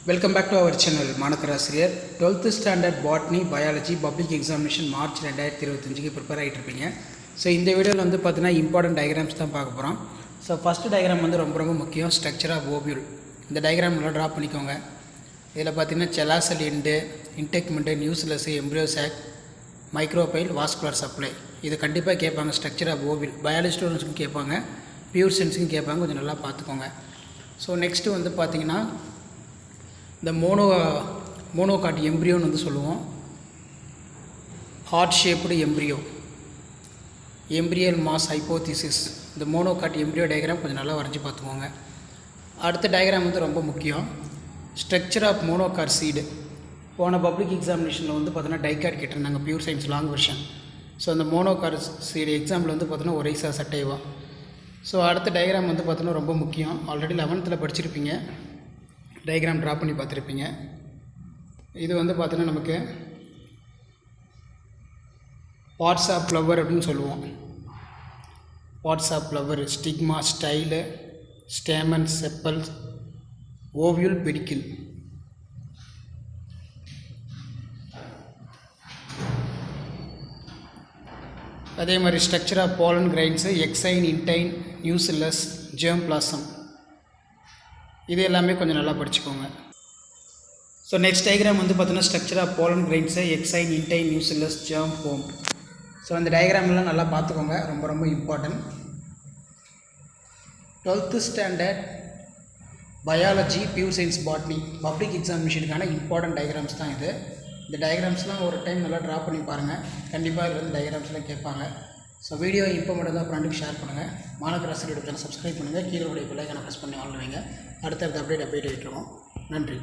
Welcome back to our channel. மாணக்கராசிரியர் 12th standard botany biology public examination March 2025க்கு prepare ஆகிட்டு இருப்பீங்க. So இந்த வீடியோவில் வந்து பார்த்தீங்கன்னா இம்பார்ட்டன்ட் டயக்ராம்ஸ் தான் பார்க்க போகிறோம். ஸோ ஃபஸ்ட்டு டயக்ராம் வந்து ரொம்ப முக்கியம், ஸ்ட்ரக்சர் ஆஃப் ஓவியூல். இந்த டயக்ராம் நல்லா ட்ரா பண்ணிக்கோங்க. இதில் பார்த்தீங்கன்னா chalazal end, integument, nucellus, embryo sac, micropyle, vascular supply. இது கண்டிப்பாக கேட்பாங்க. ஸ்ட்ரக்சர் ஆஃப் ஓவியூல் பயாலஜி ஸ்டூடெண்ட்ஸுக்கும் கேட்பாங்க, பியூர் சயின்ஸுக்கும் கேட்பாங்க. கொஞ்சம் நல்லா பார்த்துக்கோங்க. ஸோ நெக்ஸ்ட்டு வந்து பார்த்திங்கன்னா இந்த மோனோகாட் எம்ப்ரியோன்னு வந்து சொல்லுவோம். Heart shaped embryal mass hypothesis. இந்த மோனோகாட் எம்ப்ரியோ டயக்ராம் கொஞ்சம் நல்லா வரைஞ்சி பார்த்துக்கோங்க. அடுத்த டயக்ராம் வந்து ரொம்ப முக்கியம், ஸ்ட்ரக்சர் ஆஃப் மோனோகாட் சீடு. போன பப்ளிக் எக்ஸாமினேஷனில் வந்து பார்த்தீங்கன்னா டைகாட் கேட்டிருந்தாங்க, pure science long version. So அந்த மோனோகாட் சீடு எக்ஸாம்பிள் வந்து பார்த்தீங்கன்னா ஒரைசா சட்டைவா. ஸோ அடுத்த டயக்ராம் வந்து பார்த்தீங்கன்னா ரொம்ப முக்கியம், ஆல்ரெடி 11th படிச்சிருப்பீங்க, டயக்ராம் ட்ரா பண்ணி பார்த்துருப்பீங்க. இது வந்து பார்த்தீங்கன்னா நமக்கு பார்ட்ஸ் ஆஃப் ஃப்ளவர் அப்படின்னு சொல்லுவோம். Parts of flower, stigma, style, stamen, sepal, ovule, pedicel. அதே மாதிரி structure of pollen grains, exine, intine, nucleus, germplasm. இது எல்லாமே கொஞ்சம் நல்லா படிச்சுக்கோங்க. ஸோ நெக்ஸ்ட் டயக்ராம் வந்து பார்த்தீங்கன்னா structure of pollen grains, exine, intine, nucleus, germ form. So அந்த டயக்ராம்லாம் நல்லா பார்த்துக்கோங்க, ரொம்ப important. 12th standard biology pure science botany public எக்ஸாமினேஷனுக்கான இம்பார்ட்டன்ட் டயக்ராம்ஸ் தான் இது. இந்த டயக்ராம்ஸ்லாம் ஒரு டைம் நல்லா ட்ரா பண்ணி பாருங்கள், கண்டிப்பாக இதில் வந்து டயக்ராம்ஸ்லாம் கேட்பாங்க. ஸோ வீடியோ இம்பார்ட்டன்ட் தான், ஃப்ரெண்டுக்கு ஷேர் பண்ணுங்கள். மாணக்கராசிரியர் சேனல் சப்ஸ்கிரைப் பண்ணுங்கள், கீழே உடைய பெல் ஐகானை ப்ரெஸ் பண்ணி ஆன் வைங்க. அடுத்தடுத்த அப்டேட் ஆகிட்டு இருக்கோம். நன்றி.